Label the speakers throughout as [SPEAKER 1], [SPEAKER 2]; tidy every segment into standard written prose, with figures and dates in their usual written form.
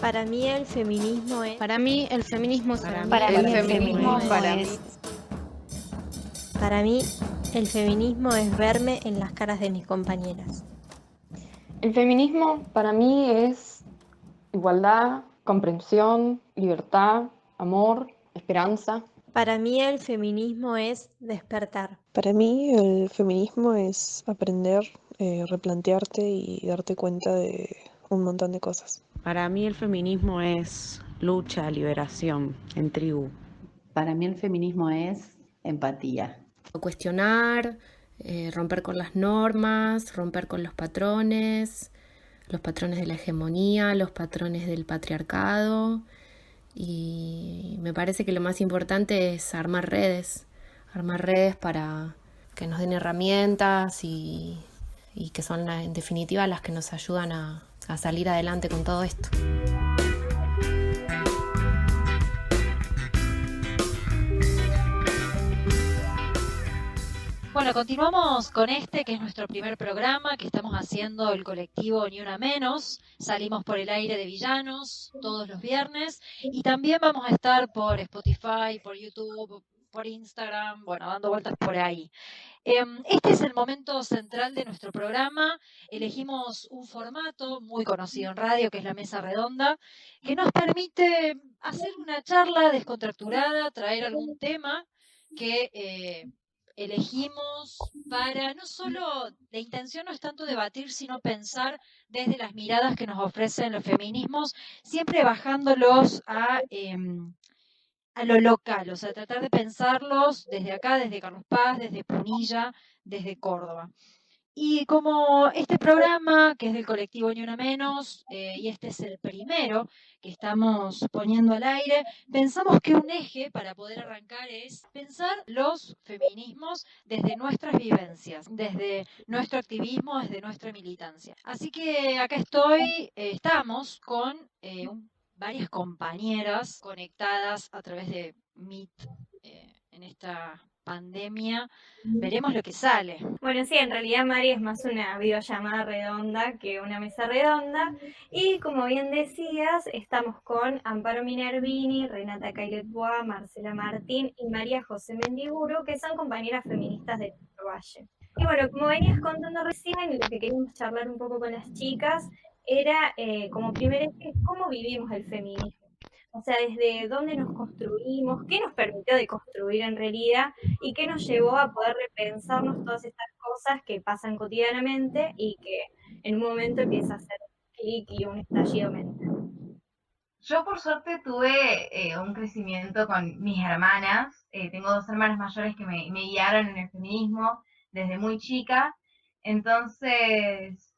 [SPEAKER 1] Para mí el feminismo es...
[SPEAKER 2] Para mí el feminismo
[SPEAKER 3] Para mí el feminismo es...
[SPEAKER 1] Para mí el feminismo es verme en las caras de mis compañeras.
[SPEAKER 3] El feminismo para mí es igualdad, comprensión, libertad, amor, esperanza.
[SPEAKER 1] Para mí el feminismo es despertar.
[SPEAKER 4] Para mí el feminismo es aprender, replantearte y darte cuenta de un montón de cosas.
[SPEAKER 5] Para mí el feminismo es lucha, liberación, en tribu.
[SPEAKER 6] Para mí el feminismo es empatía.
[SPEAKER 2] Cuestionar, romper con las normas, romper con los patrones de la hegemonía, los patrones del patriarcado. Y me parece que lo más importante es armar redes para que nos den herramientas y que son en definitiva las que nos ayudan a salir adelante con todo esto.
[SPEAKER 7] Bueno, continuamos con este, que es nuestro primer programa que estamos haciendo el colectivo Ni Una Menos. Salimos por el aire de Villanos todos los viernes y también vamos a estar por Spotify, por YouTube, por Instagram, bueno, dando vueltas por ahí. Este es el momento central de nuestro programa. Elegimos un formato muy conocido en radio, que es la mesa redonda, que nos permite hacer una charla descontracturada, traer algún tema que elegimos para no solo, la intención no es tanto debatir, sino pensar desde las miradas que nos ofrecen los feminismos, siempre bajándolos a lo local, o sea, tratar de pensarlos desde acá, desde Carlos Paz, desde Punilla, desde Córdoba. Y como este programa, que es del colectivo Ni Una Menos, y este es el primero que estamos poniendo al aire, pensamos que un eje para poder arrancar es pensar los feminismos desde nuestras vivencias, desde nuestro activismo, desde nuestra militancia. Así que acá estamos con varias compañeras conectadas a través de Meet en esta pandemia. Veremos lo que sale.
[SPEAKER 8] Bueno, sí, en realidad Mari es más una videollamada redonda que una mesa redonda. Y como bien decías, estamos con Amparo Minervini, Renata Cailet-Bois, Marcela Martín y María José Mendiguro, que son compañeras feministas de nuestro valle. Y bueno, como venías contando recién, lo que queríamos charlar un poco con las chicas era, como primer eje, cómo vivimos el feminismo. O sea, desde dónde nos construimos, qué nos permitió de construir en realidad y qué nos llevó a poder repensarnos todas estas cosas que pasan cotidianamente y que en un momento empieza a hacer clic y un estallido mental.
[SPEAKER 9] Yo por suerte tuve un crecimiento con mis hermanas. Tengo dos hermanas mayores que me guiaron en el feminismo desde muy chica. Entonces,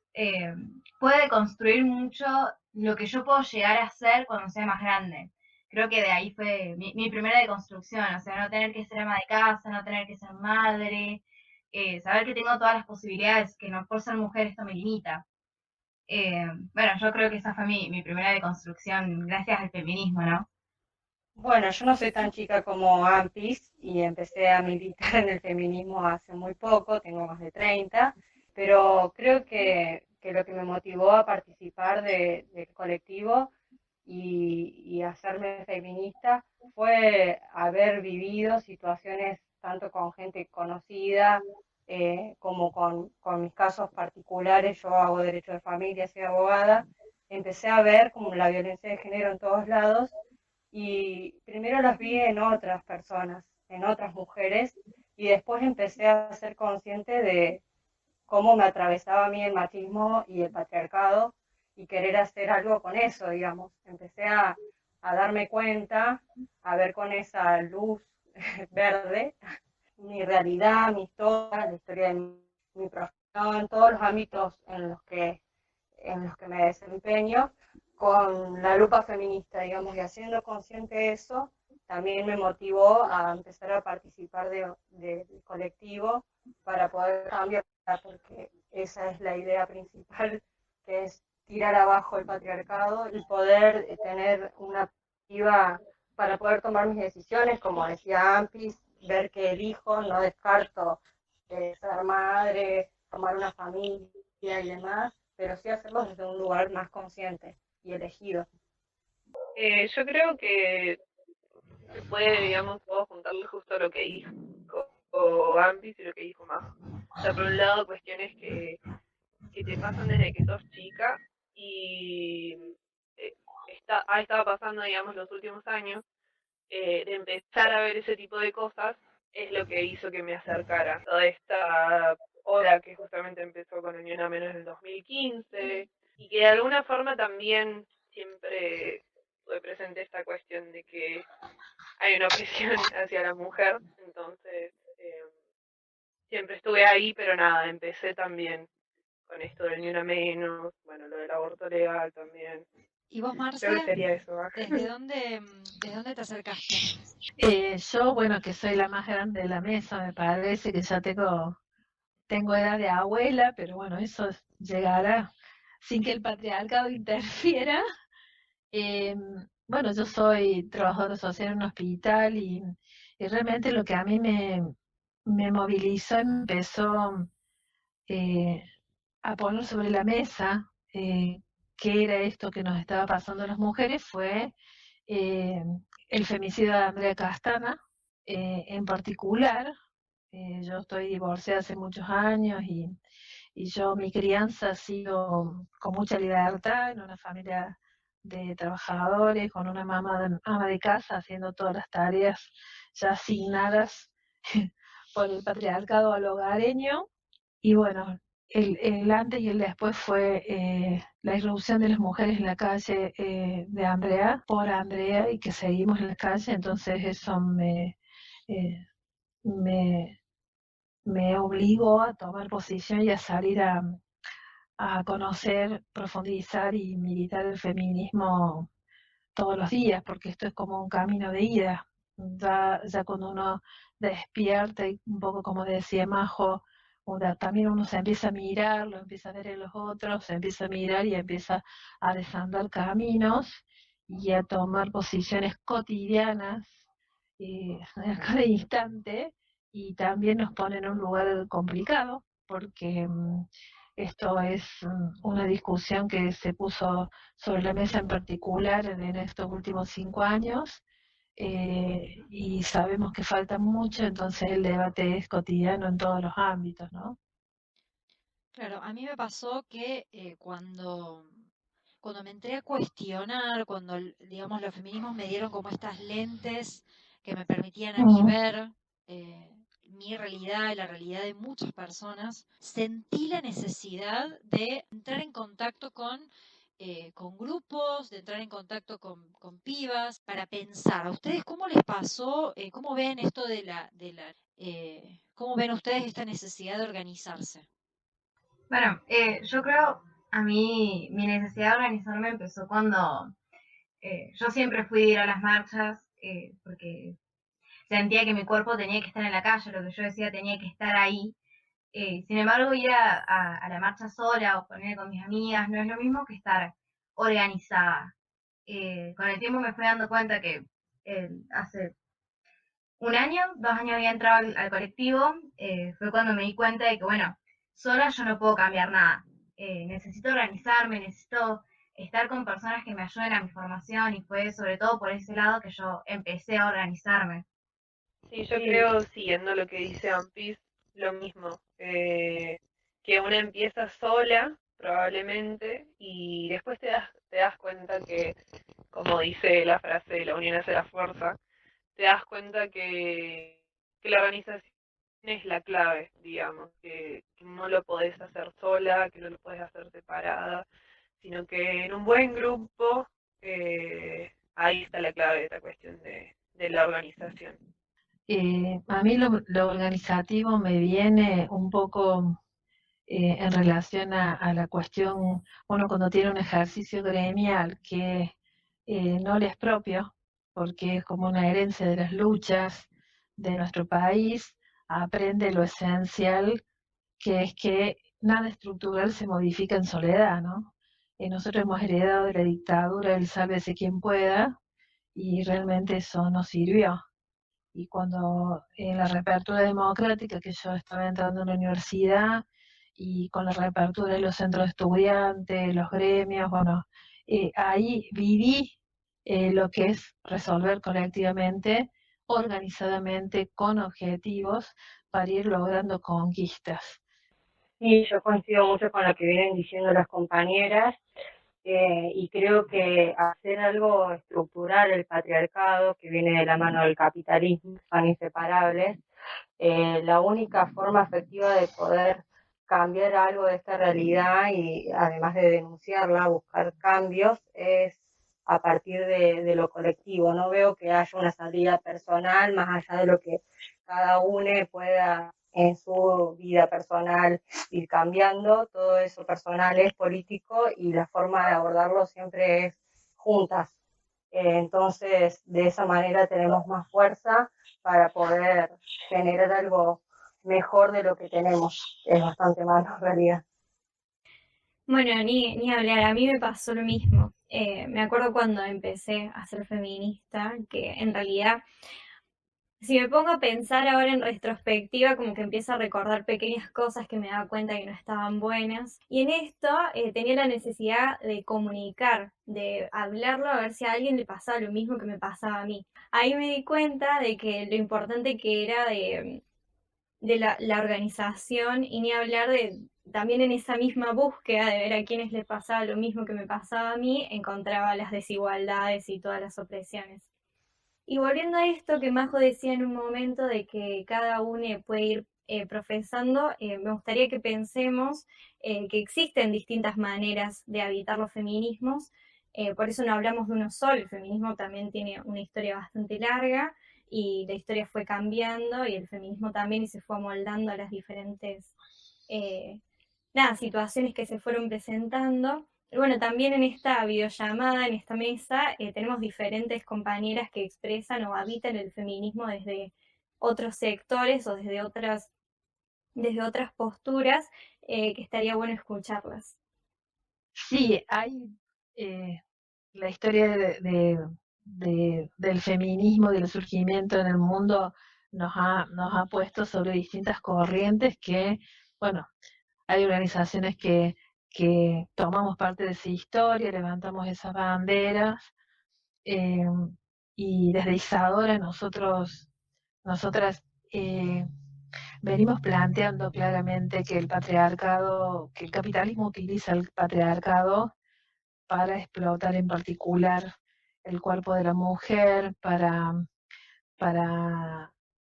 [SPEAKER 9] puede construir mucho lo que yo puedo llegar a ser cuando sea más grande. Creo que de ahí fue mi primera deconstrucción, o sea, no tener que ser ama de casa, no tener que ser madre, saber que tengo todas las posibilidades, que no por ser mujer esto me limita. Bueno, yo creo que esa fue mi primera deconstrucción gracias al feminismo, ¿no?
[SPEAKER 10] Bueno, yo no soy tan chica como Ampis y empecé a militar en el feminismo hace muy poco, tengo más de 30, pero creo que lo que me motivó a participar del colectivo y hacerme feminista fue haber vivido situaciones tanto con gente conocida como con mis casos particulares. Yo hago derecho de familia, soy abogada, empecé a ver como la violencia de género en todos lados y primero las vi en otras personas, en otras mujeres, y después empecé a ser consciente de cómo me atravesaba a mí el machismo y el patriarcado y querer hacer algo con eso, digamos. Empecé a darme cuenta, a ver con esa luz verde mi realidad, mi historia, la historia de mi profesión, todos los ámbitos en los que me desempeño, con la lupa feminista, digamos, y haciendo consciente eso, también me motivó a empezar a participar del colectivo para poder cambiar, porque esa es la idea principal, que es tirar abajo el patriarcado y poder tener una perspectiva para poder tomar mis decisiones, como decía Ampis, ver que elijo, no descarto ser madre, formar una familia y demás, pero sí hacerlo desde un lugar más consciente y elegido.
[SPEAKER 11] Yo creo que se puede, digamos, puedo juntarle justo lo que dijo Ampis y lo que dijo Majo. O sea, por un lado, cuestiones que te pasan desde que sos chica y eh, ha estado pasando, digamos, los últimos años, de empezar a ver ese tipo de cosas, es lo que hizo que me acercara a toda esta ola que justamente empezó con Unión a Menos en el 2015 y que de alguna forma también siempre tuve presente esta cuestión de que hay una opresión hacia la mujer, entonces siempre estuve ahí, pero nada, empecé también con esto del Ni Una Menos, bueno, lo del aborto legal también.
[SPEAKER 7] ¿Y vos,
[SPEAKER 11] Creo que
[SPEAKER 7] Marce?
[SPEAKER 11] sería eso.
[SPEAKER 7] ¿Desde dónde te acercaste?
[SPEAKER 12] Yo, bueno, que soy la más grande de la mesa, me parece que ya tengo edad de abuela, pero bueno, eso llegará sin que el patriarcado interfiera. Bueno, yo soy trabajadora social en un hospital y realmente lo que a mí me movilizó, empezó a poner sobre la mesa qué era esto que nos estaba pasando a las mujeres, fue eh, el femicidio de Andrea Castana. En particular, yo estoy divorciada hace muchos años y mi crianza ha sido con mucha libertad en una familia de trabajadores, con una ama de casa haciendo todas las tareas ya asignadas por el patriarcado al hogareño. Y bueno, el antes y el después fue la irrupción de las mujeres en la calle de Andrea, por Andrea, y que seguimos en la calle, entonces eso eh, me, me obligó a tomar posición y a salir a conocer, profundizar y militar el feminismo todos los días, porque esto es como un camino de ida. Ya cuando uno despierta, y un poco como decía Majo, también uno se empieza a mirar, lo empieza a ver en los otros, se empieza a mirar y empieza a desandar caminos y a tomar posiciones cotidianas a cada instante, y también nos pone en un lugar complicado porque esto es una discusión que se puso sobre la mesa en particular en estos últimos 5 años, y sabemos que falta mucho, entonces el debate es cotidiano en todos los ámbitos, ¿no?
[SPEAKER 7] Claro, a mí me pasó que cuando me entré a cuestionar, cuando, digamos, los feminismos me dieron como estas lentes que me permitían a mí ver mi realidad y la realidad de muchas personas, sentí la necesidad de entrar en contacto con grupos, de entrar en contacto con pibas, para pensar. ¿A ustedes cómo les pasó? ¿Cómo ven esto cómo ven ustedes esta necesidad de organizarse?
[SPEAKER 9] Bueno, yo creo, a mí, mi necesidad de organizarme empezó cuando yo siempre fui a ir a las marchas, porque sentía que mi cuerpo tenía que estar en la calle, lo que yo decía tenía que estar ahí. Sin embargo, ir a la marcha sola o poner con mis amigas no es lo mismo que estar organizada. Con el tiempo me fui dando cuenta que hace 1 año, 2 años había entrado al colectivo, fue cuando me di cuenta de que, bueno, sola yo no puedo cambiar nada. Necesito organizarme, necesito estar con personas que me ayuden a mi formación, y fue sobre todo por ese lado que yo empecé a organizarme.
[SPEAKER 11] Sí, yo creo, siguiendo lo que dice Ampis, lo mismo, que una empieza sola, probablemente, y después te das cuenta que, como dice la frase, la unión hace la fuerza, te das cuenta que la organización es la clave, digamos, que no lo podés hacer sola, que no lo podés hacer separada, sino que en un buen grupo, ahí está la clave de esta cuestión de la organización.
[SPEAKER 12] A mí lo organizativo me viene un poco en relación a la cuestión, uno cuando tiene un ejercicio gremial que no le es propio, porque es como una herencia de las luchas de nuestro país, aprende lo esencial, que es que nada estructural se modifica en soledad, ¿no? Nosotros hemos heredado de la dictadura el sálvese quien pueda, y realmente eso no sirvió. Y cuando en la reapertura democrática, que yo estaba entrando en la universidad, y con la reapertura de los centros de estudiantes, los gremios, bueno, ahí viví lo que es resolver colectivamente, organizadamente, con objetivos, para ir logrando conquistas.
[SPEAKER 10] Sí, yo coincido mucho con lo que vienen diciendo las compañeras y creo que hacer algo estructural, el patriarcado, que viene de la mano del capitalismo, son inseparables. La única forma efectiva de poder cambiar algo de esta realidad y además de denunciarla, buscar cambios, es a partir de lo colectivo. No veo que haya una salida personal más allá de lo que cada uno pueda en su vida personal ir cambiando. Todo eso personal es político y la forma de abordarlo siempre es juntas. Entonces, de esa manera tenemos más fuerza para poder generar algo mejor de lo que tenemos. Es bastante malo en realidad.
[SPEAKER 8] Bueno, ni hablar, a mí me pasó lo mismo. Me acuerdo cuando empecé a ser feminista, que en realidad, si me pongo a pensar ahora en retrospectiva, como que empiezo a recordar pequeñas cosas que me daba cuenta que no estaban buenas. Y en esto tenía la necesidad de comunicar, de hablarlo, a ver si a alguien le pasaba lo mismo que me pasaba a mí. Ahí me di cuenta de que lo importante que era de la organización, y ni hablar de también en esa misma búsqueda de ver a quienes les pasaba lo mismo que me pasaba a mí, encontraba las desigualdades y todas las opresiones. Y volviendo a esto que Majo decía en un momento de que cada uno puede ir profesando, me gustaría que pensemos que existen distintas maneras de habitar los feminismos, por eso no hablamos de uno solo, el feminismo también tiene una historia bastante larga y la historia fue cambiando y el feminismo también y se fue amoldando a las diferentes situaciones que se fueron presentando. Y bueno, también en esta videollamada, en esta mesa, tenemos diferentes compañeras que expresan o habitan el feminismo desde otros sectores o desde otras posturas, que estaría bueno escucharlas.
[SPEAKER 12] Sí, hay la historia del feminismo, del surgimiento en el mundo, nos ha puesto sobre distintas corrientes que, bueno, hay organizaciones que tomamos parte de esa historia, levantamos esas banderas, y desde Isadora nosotras venimos planteando claramente que el capitalismo utiliza el patriarcado para explotar en particular el cuerpo de la mujer, para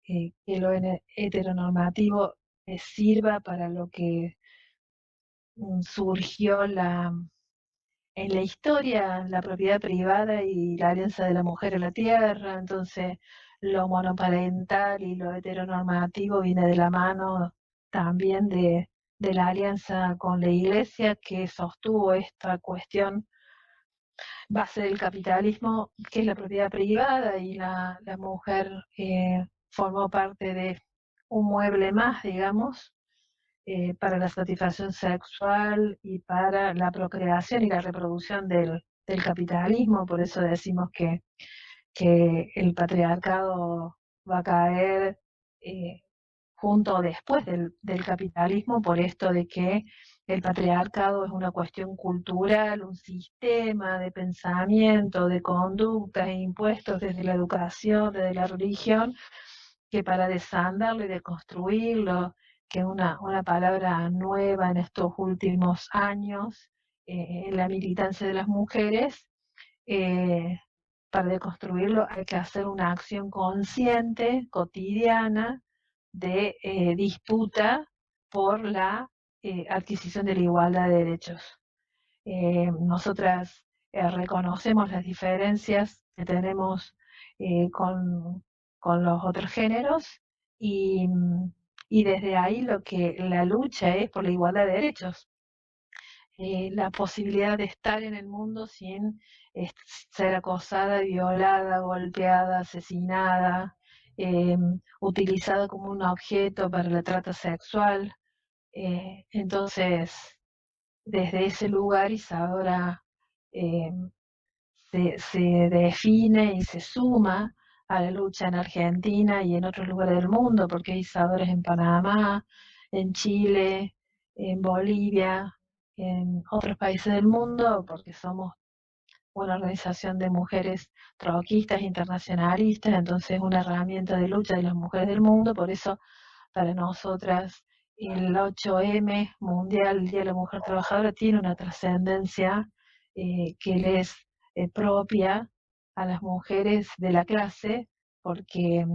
[SPEAKER 12] que lo heteronormativo sirva para lo que surgió en la historia, la propiedad privada y la alianza de la mujer en la tierra. Entonces, lo monoparental y lo heteronormativo viene de la mano también de la alianza con la Iglesia, que sostuvo esta cuestión base del capitalismo, que es la propiedad privada, y la mujer formó parte de un mueble más, digamos, para la satisfacción sexual y para la procreación y la reproducción del capitalismo. Por eso decimos que el patriarcado va a caer junto o después del capitalismo, por esto de que el patriarcado es una cuestión cultural, un sistema de pensamiento, de conductas e impuestos desde la educación, desde la religión, que para desandarlo y deconstruirlo, que es una palabra nueva en estos últimos años en la militancia de las mujeres, para deconstruirlo hay que hacer una acción consciente, cotidiana, de disputa por la adquisición de la igualdad de derechos. Nosotras reconocemos las diferencias que tenemos con los otros géneros y desde ahí la lucha es por la igualdad de derechos. La posibilidad de estar en el mundo sin ser acosada, violada, golpeada, asesinada, utilizada como un objeto para la trata sexual. Entonces, desde ese lugar Isadora se define y se suma a la lucha en Argentina y en otros lugares del mundo, porque hay Isadoras en Panamá, en Chile, en Bolivia, en otros países del mundo, porque somos una organización de mujeres trotskistas internacionalistas, entonces una herramienta de lucha de las mujeres del mundo. Por eso para nosotras el 8M mundial, el Día de la Mujer Trabajadora, tiene una trascendencia que le es propia a las mujeres de la clase, porque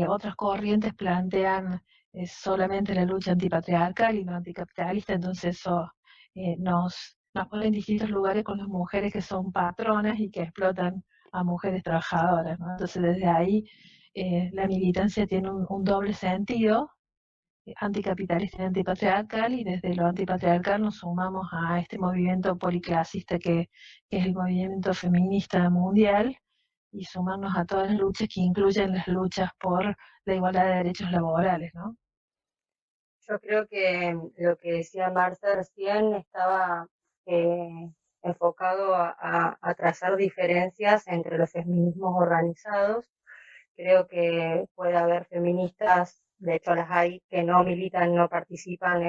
[SPEAKER 12] otras corrientes plantean solamente la lucha antipatriarcal y no anticapitalista, entonces eso nos pone en distintos lugares con las mujeres que son patronas y que explotan a mujeres trabajadoras, ¿no? Entonces desde ahí la militancia tiene un doble sentido, anticapitalista y antipatriarcal, y desde lo antipatriarcal nos sumamos a este movimiento policlasista que es el movimiento feminista mundial, y sumarnos a todas las luchas que incluyen las luchas por la igualdad de derechos laborales, ¿no?
[SPEAKER 10] Yo creo que lo que decía Marta recién estaba enfocado a trazar diferencias entre los feminismos organizados. Creo que puede haber feministas, de hecho las hay, que no militan, no participan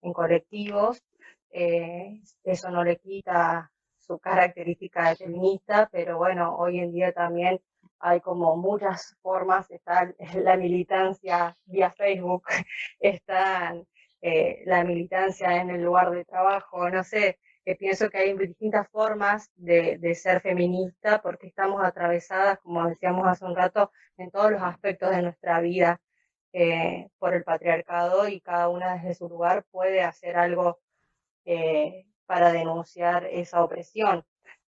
[SPEAKER 10] en colectivos. Eso no le quita su característica de feminista, pero bueno, hoy en día también hay como muchas formas, está la militancia vía Facebook, está la militancia en el lugar de trabajo, no sé, pienso que hay distintas formas de ser feminista porque estamos atravesadas, como decíamos hace un rato, en todos los aspectos de nuestra vida por el patriarcado, y cada una desde su lugar puede hacer algo para denunciar esa opresión.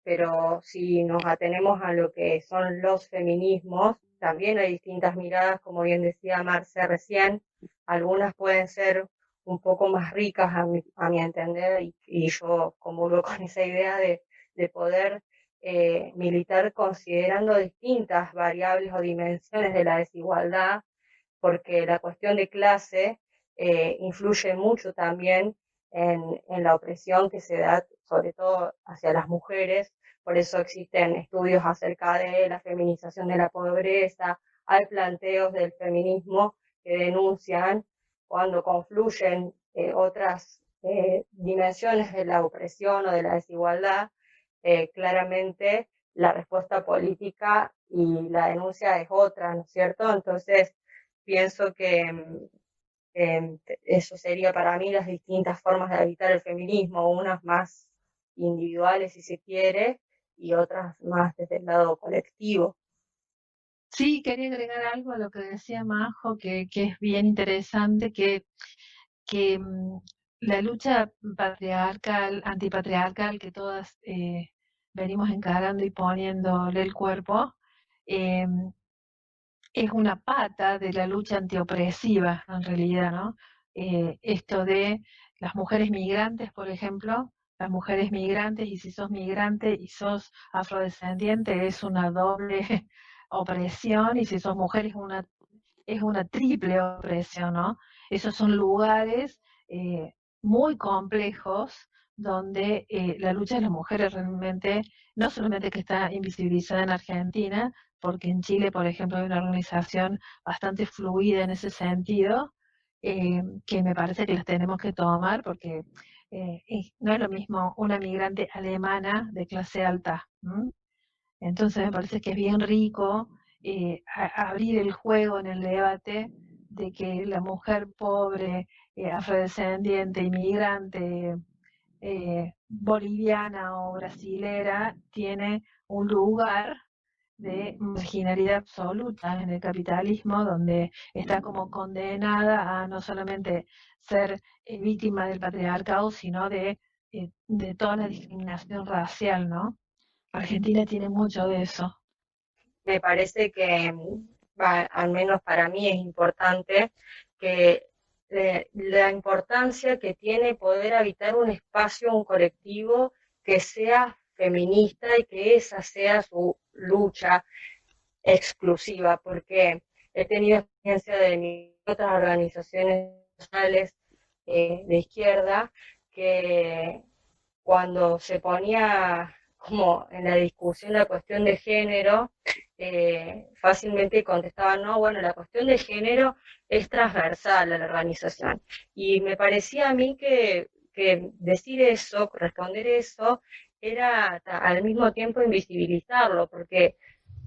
[SPEAKER 10] Pero si nos atenemos a lo que son los feminismos, también hay distintas miradas, como bien decía Marce recién. Algunas pueden ser un poco más ricas a mi entender, y yo comulgo con esa idea de poder militar considerando distintas variables o dimensiones de la desigualdad, porque la cuestión de clase influye mucho también en la opresión que se da, sobre todo hacia las mujeres. Por eso existen estudios acerca de la feminización de la pobreza, hay planteos del feminismo que denuncian cuando confluyen otras dimensiones de la opresión o de la desigualdad, claramente la respuesta política y la denuncia es otra, ¿no es cierto? Entonces, pienso que eso sería para mí las distintas formas de habitar el feminismo, unas más individuales si se quiere, y otras más desde el lado colectivo.
[SPEAKER 12] Sí, quería agregar algo a lo que decía Majo, que es bien interesante, que la lucha patriarcal, antipatriarcal que todas venimos encarando y poniéndole el cuerpo, es una pata de la lucha antiopresiva, en realidad, ¿no? Esto de las mujeres migrantes, por ejemplo, las mujeres migrantes, y si sos migrante y sos afrodescendiente, es una doble opresión, y si sos mujer es una triple opresión, ¿no? Esos son lugares muy complejos donde la lucha de las mujeres realmente, no solamente que está invisibilizada en Argentina, porque en Chile, por ejemplo, hay una organización bastante fluida en ese sentido, que me parece que las tenemos que tomar, porque no es lo mismo una migrante alemana de clase alta. Entonces me parece que es bien rico abrir el juego en el debate de que la mujer pobre, afrodescendiente, inmigrante, boliviana o brasilera, tiene un lugar de marginalidad absoluta en el capitalismo, donde está como condenada a no solamente ser víctima del patriarcado, sino de toda la discriminación racial, ¿no? Argentina tiene mucho de eso.
[SPEAKER 10] Me parece que, al menos para mí es importante, que la importancia que tiene poder habitar un espacio, un colectivo que sea feminista y que esa sea su lucha exclusiva, porque he tenido experiencia de otras organizaciones sociales de izquierda que cuando se ponía como en la discusión la cuestión de género, fácilmente contestaban, no, bueno, la cuestión de género es transversal a la organización. Y me parecía a mí que decir eso, responder eso, era al mismo tiempo invisibilizarlo, porque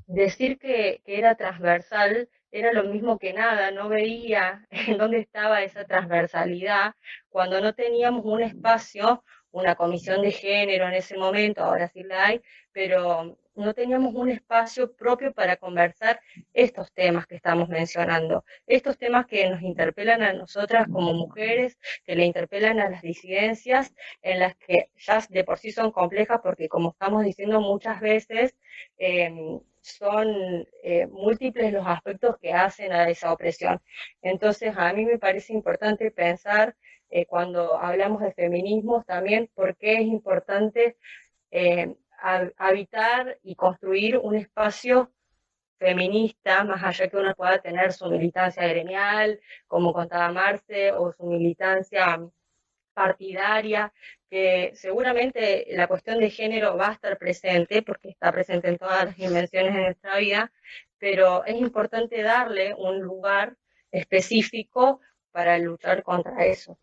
[SPEAKER 10] decir que era transversal era lo mismo que nada, no veía en dónde estaba esa transversalidad cuando no teníamos un espacio, una comisión de género en ese momento, ahora sí la hay, pero no teníamos un espacio propio para conversar estos temas que estamos mencionando, estos temas que nos interpelan a nosotras como mujeres, que le interpelan a las disidencias, en las que ya de por sí son complejas porque como estamos diciendo muchas veces, son múltiples los aspectos que hacen a esa opresión. Entonces, a mí me parece importante pensar cuando hablamos de feminismos también por qué es importante habitar y construir un espacio feminista, más allá que uno pueda tener su militancia gremial, como contaba Marce, o su militancia partidaria, que seguramente la cuestión de género va a estar presente, porque está presente en todas las dimensiones de nuestra vida, pero es importante darle un lugar específico para luchar contra eso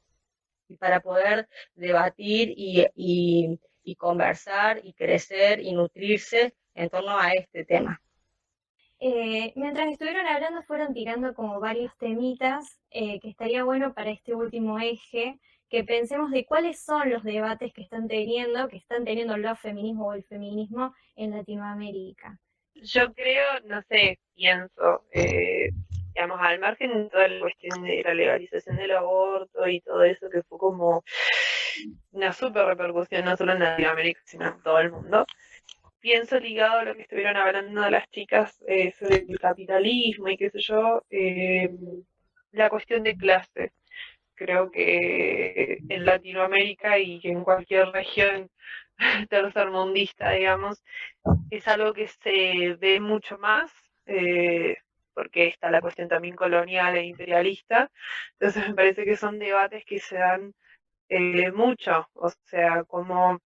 [SPEAKER 10] y para poder debatir y conversar y crecer y nutrirse en torno a este tema.
[SPEAKER 8] Mientras estuvieron hablando fueron tirando como varios temitas que estaría bueno para este último eje que pensemos de cuáles son los debates que están teniendo los feminismos o el feminismo en Latinoamérica.
[SPEAKER 11] Yo creo, no sé, pienso, digamos, al margen de toda la cuestión de la legalización del aborto y todo eso que fue como una súper repercusión no solo en Latinoamérica, sino en todo el mundo. Pienso ligado a lo que estuvieron hablando de las chicas sobre el capitalismo y qué sé yo, la cuestión de clase. Creo que en Latinoamérica y en cualquier región tercermundista, digamos, es algo que se ve mucho más, porque está la cuestión también colonial e imperialista. Entonces me parece que son debates que se dan mucho, o sea, como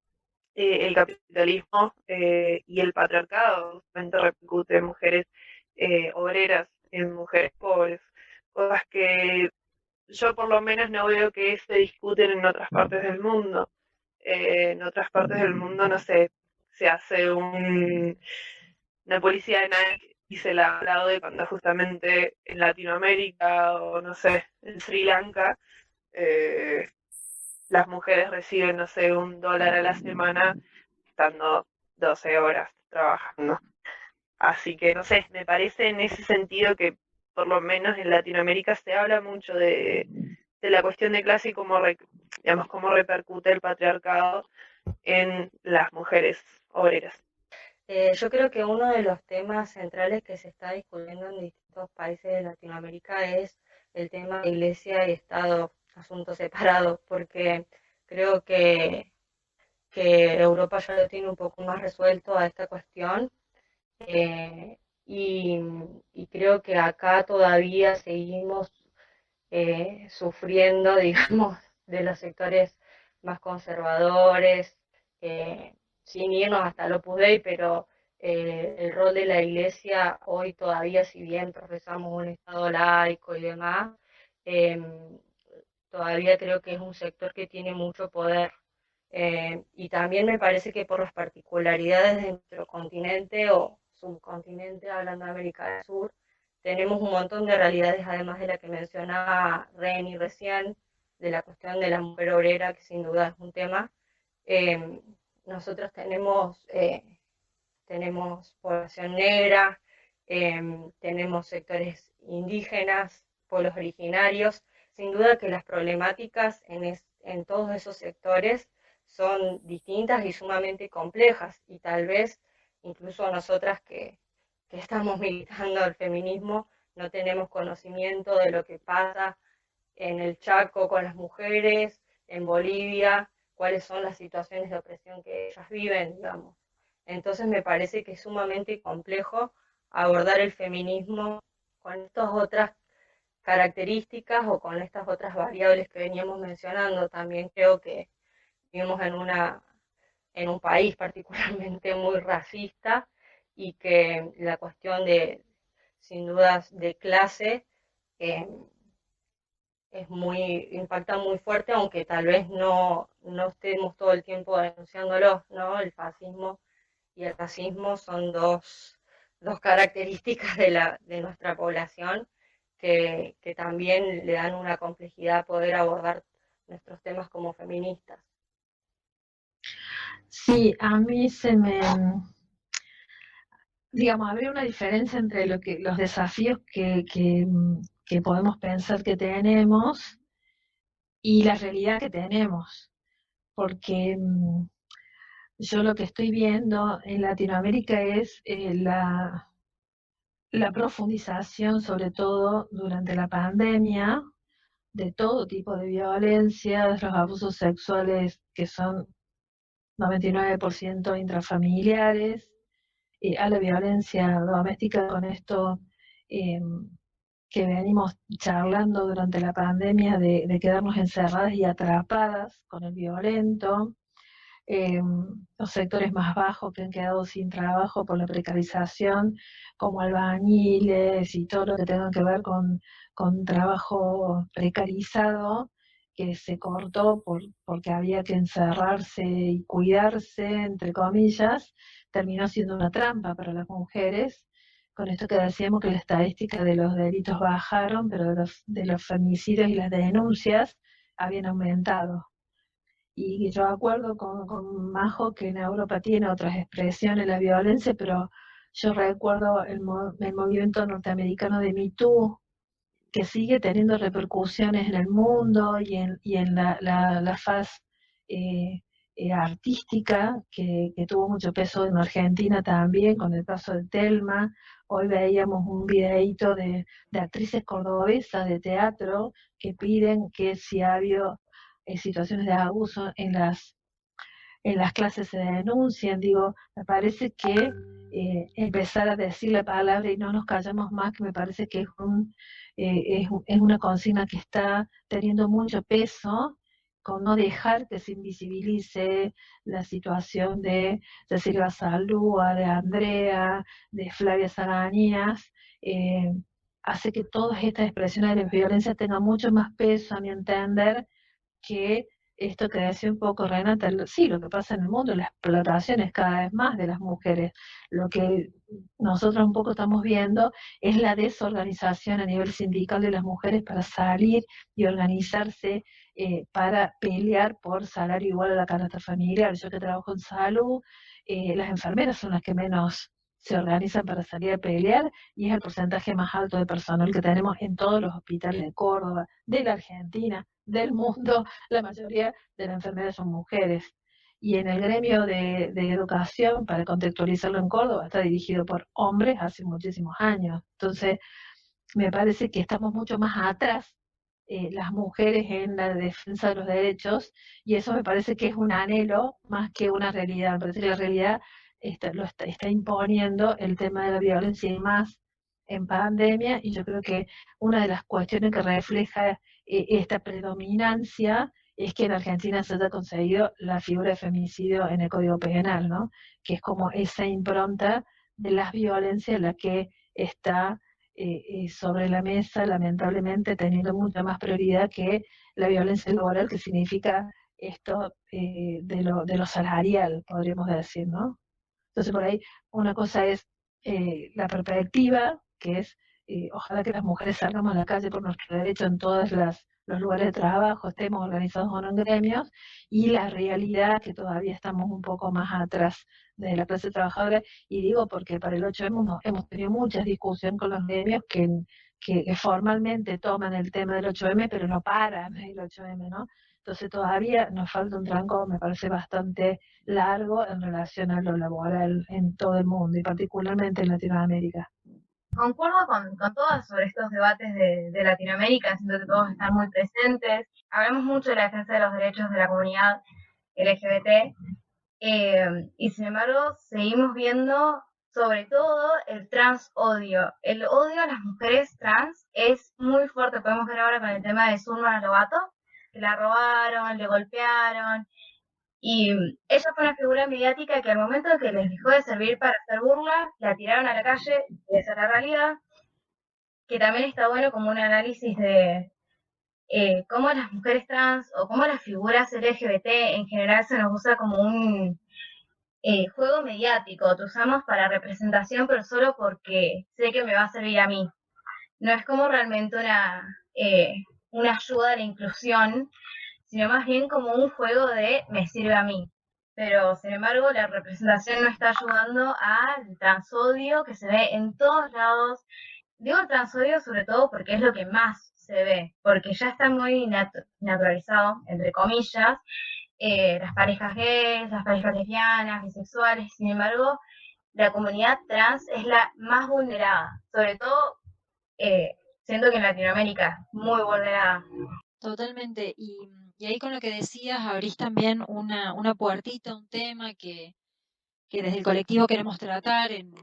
[SPEAKER 11] el capitalismo y el patriarcado justamente repercute en mujeres obreras, en mujeres pobres, cosas que yo por lo menos no veo que se discuten en otras partes del mundo. En otras partes del mundo, no sé, se hace una policía de Nike y se la aplaude cuando justamente en Latinoamérica o no sé, en Sri Lanka, las mujeres reciben, no sé, $1 a la semana estando 12 horas trabajando. Así que, no sé, me parece en ese sentido que por lo menos en Latinoamérica se habla mucho de la cuestión de clase y digamos, cómo repercute el patriarcado en las mujeres obreras.
[SPEAKER 10] Yo creo que uno de los temas centrales que se está discutiendo en distintos países de Latinoamérica es el tema de iglesia y Estado, asuntos separados, porque creo que Europa ya lo tiene un poco más resuelto a esta cuestión y creo que acá todavía seguimos sufriendo, digamos, de los sectores más conservadores, sin irnos hasta el Opus Dei, pero el rol de la iglesia hoy todavía, si bien profesamos un Estado laico y demás, todavía creo que es un sector que tiene mucho poder. Y también me parece que por las particularidades de nuestro continente o subcontinente, hablando de América del Sur, tenemos un montón de realidades, además de la que mencionaba Reni recién, de la cuestión de la mujer obrera, que sin duda es un tema. Nosotros tenemos población negra, tenemos sectores indígenas, pueblos originarios. Sin duda que las problemáticas en todos esos sectores son distintas y sumamente complejas, y tal vez incluso nosotras que estamos militando el feminismo no tenemos conocimiento de lo que pasa en el Chaco con las mujeres, en Bolivia, cuáles son las situaciones de opresión que ellas viven, digamos. Entonces me parece que es sumamente complejo abordar el feminismo con estas otras características o con estas otras variables que veníamos mencionando. También creo que vivimos en un país particularmente muy racista y que la cuestión de, sin dudas, de clase impacta muy fuerte, aunque tal vez no estemos todo el tiempo denunciándolos, ¿no? El fascismo y el racismo son dos características de nuestra población que también le dan una complejidad a poder abordar nuestros temas como feministas.
[SPEAKER 12] Sí, a mí digamos, habría una diferencia entre los desafíos que podemos pensar que tenemos y la realidad que tenemos, porque yo lo que estoy viendo en Latinoamérica es la profundización, sobre todo durante la pandemia, de todo tipo de violencia, los abusos sexuales que son 99% intrafamiliares, a la violencia doméstica. Con esto eh, que venimos charlando durante la pandemia de quedarnos encerradas y atrapadas con el violento, los sectores más bajos que han quedado sin trabajo por la precarización, como albañiles y todo lo que tenga que ver con trabajo precarizado, que se cortó porque había que encerrarse y cuidarse, entre comillas, terminó siendo una trampa para las mujeres. Con esto que decíamos que la estadística de los delitos bajaron, pero de los femicidios y las denuncias habían aumentado. Y yo acuerdo con Majo que en Europa tiene otras expresiones la violencia, pero yo recuerdo el movimiento norteamericano de Me Too, que sigue teniendo repercusiones en el mundo y en la faz eh, artística, que tuvo mucho peso en Argentina también, con el caso de Telma. Hoy veíamos un videíto de actrices cordobesas de teatro que piden que si ha habido situaciones de abuso en las clases se denuncien. Digo, me parece que empezar a decir la palabra y no nos callamos más, que me parece que es una consigna que está teniendo mucho peso, con no dejar que se invisibilice la situación de Cecilia Salúa, de Andrea, de Flavia Zaganías, hace que todas estas expresiones de violencia tengan mucho más peso, a mi entender, que esto que decía un poco Renata. Sí, lo que pasa en el mundo, la explotación es cada vez más de las mujeres. Lo que nosotros un poco estamos viendo es la desorganización a nivel sindical de las mujeres para salir y organizarse para pelear por salario igual a la canasta familiar. Yo que trabajo en salud, las enfermeras son las que menos se organizan para salir a pelear, y es el porcentaje más alto de personal que tenemos en todos los hospitales de Córdoba, de la Argentina, del mundo. La mayoría de las enfermeras son mujeres. Y en el gremio de educación, para contextualizarlo en Córdoba, está dirigido por hombres hace muchísimos años. Entonces, me parece que estamos mucho más atrás, las mujeres, en la defensa de los derechos, y eso me parece que es un anhelo más que una realidad. Me parece que la realidad está imponiendo el tema de la violencia, y más en pandemia, y yo creo que una de las cuestiones que refleja esta predominancia es que en Argentina se haya conseguido la figura de feminicidio en el Código Penal, ¿no? Que es como esa impronta de las violencias la que está sobre la mesa, lamentablemente teniendo mucha más prioridad que la violencia laboral, que significa esto de lo salarial, podríamos decir, ¿no? Entonces, por ahí una cosa es la perspectiva, que es ojalá que las mujeres salgamos a la calle por nuestro derecho en todos los lugares de trabajo, estemos organizados o no en gremios, y la realidad que todavía estamos un poco más atrás de la clase trabajadora. Y digo porque para el 8M hemos tenido muchas discusiones con los gremios que formalmente toman el tema del 8M, pero no paran el 8M, ¿no? Entonces todavía nos falta un tranco, me parece, bastante largo en relación a lo laboral en todo el mundo, y particularmente en Latinoamérica.
[SPEAKER 9] Concuerdo con todas sobre estos debates de Latinoamérica, siento que todos están muy presentes. Hablamos mucho de la defensa de los derechos de la comunidad LGBT, y sin embargo seguimos viendo sobre todo el trans odio. El odio a las mujeres trans es muy fuerte. Podemos ver ahora con el tema de Zulma Lobato, que la robaron, le golpearon, y ella fue una figura mediática que al momento en que les dejó de servir para hacer burla, la tiraron a la calle, y esa es la realidad, que también está bueno como un análisis de cómo las mujeres trans o cómo las figuras LGBT en general se nos usa como un juego mediático. Te usamos para representación, pero solo porque sé que me va a servir a mí. No es como realmente una ayuda a la inclusión, sino más bien como un juego de me sirve a mí. Pero, sin embargo, la representación no está ayudando al transodio que se ve en todos lados. Digo el transodio sobre todo porque es lo que más se ve, porque ya está muy naturalizado, entre comillas, las parejas gays, las parejas lesbianas, bisexuales. Sin embargo, la comunidad trans es la más vulnerada, sobre todo siento que en Latinoamérica es muy vulnerada.
[SPEAKER 7] Totalmente. Y ahí con lo que decías, abrís también una puertita, un tema que desde el colectivo queremos tratar en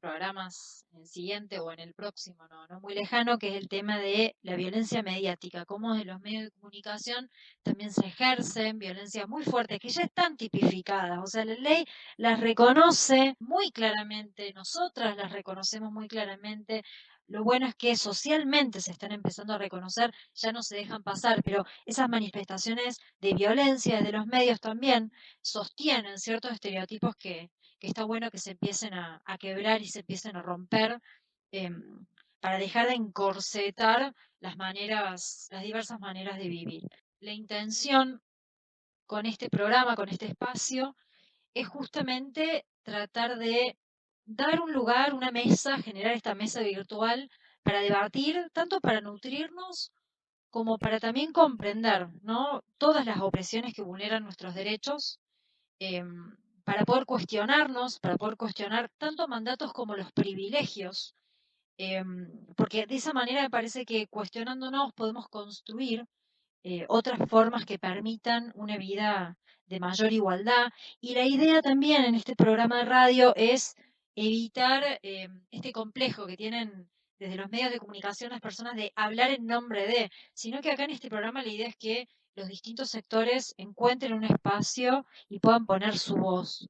[SPEAKER 7] programas en el siguiente o en el próximo, no muy lejano, que es el tema de la violencia mediática, cómo desde los medios de comunicación también se ejercen violencias muy fuertes que ya están tipificadas. O sea, la ley las reconoce muy claramente, nosotras las reconocemos muy claramente. Lo bueno es que socialmente se están empezando a reconocer, ya no se dejan pasar, pero esas manifestaciones de violencia desde los medios también sostienen ciertos estereotipos que está bueno que se empiecen a quebrar y se empiecen a romper para dejar de encorsetar las diversas maneras de vivir. La intención con este programa, con este espacio, es justamente tratar de dar un lugar, una mesa, generar esta mesa virtual para debatir, tanto para nutrirnos como para también comprender, ¿no?, todas las opresiones que vulneran nuestros derechos, para poder cuestionarnos, para poder cuestionar tanto mandatos como los privilegios, porque de esa manera me parece que cuestionándonos podemos construir otras formas que permitan una vida de mayor igualdad. Y la idea también en este programa de radio es evitar este complejo que tienen desde los medios de comunicación las personas de hablar en nombre de, sino que acá en este programa la idea es que los distintos sectores encuentren un espacio y puedan poner su voz.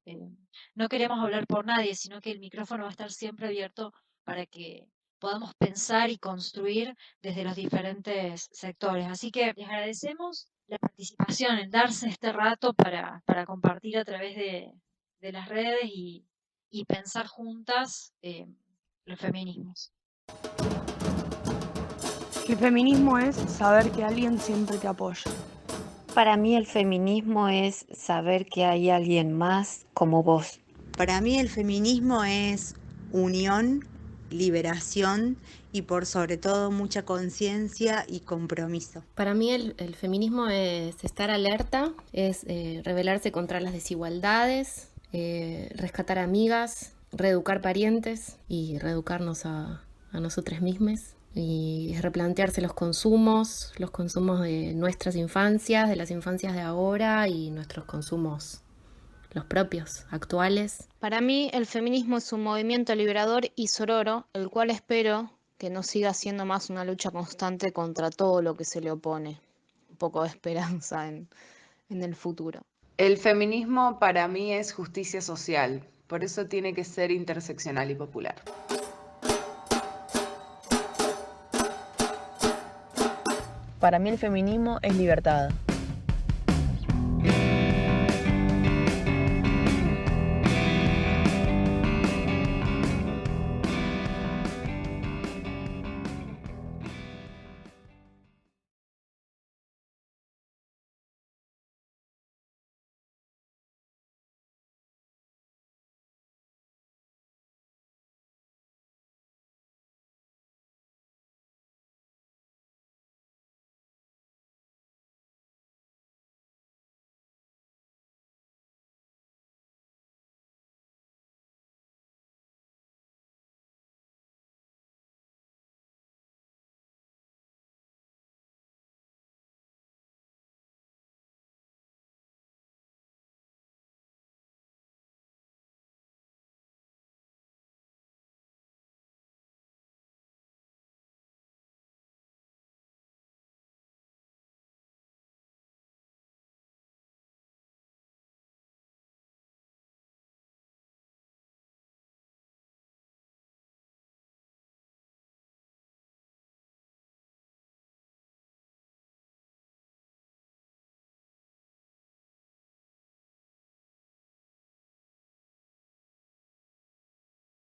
[SPEAKER 7] No queremos hablar por nadie, sino que el micrófono va a estar siempre abierto para que podamos pensar y construir desde los diferentes sectores. Así que les agradecemos la participación, en darse este rato para compartir a través de las redes y pensar juntas los feminismos.
[SPEAKER 13] El feminismo es saber que alguien siempre te apoya.
[SPEAKER 14] Para mí el feminismo es saber que hay alguien más como vos.
[SPEAKER 15] Para mí el feminismo es unión, liberación y por sobre todo mucha conciencia y compromiso.
[SPEAKER 2] Para mí el feminismo es estar alerta, es rebelarse contra las desigualdades, rescatar amigas, reeducar parientes y reeducarnos a nosotras mismas. Y es replantearse los consumos de nuestras infancias, de las infancias de ahora y nuestros consumos, los propios, actuales.
[SPEAKER 16] Para mí el feminismo es un movimiento liberador y sororo, el cual espero que no siga siendo más una lucha constante contra todo lo que se le opone. Un poco de esperanza en el futuro.
[SPEAKER 17] El feminismo para mí es justicia social, por eso tiene que ser interseccional y popular.
[SPEAKER 18] Para mí el feminismo es libertad.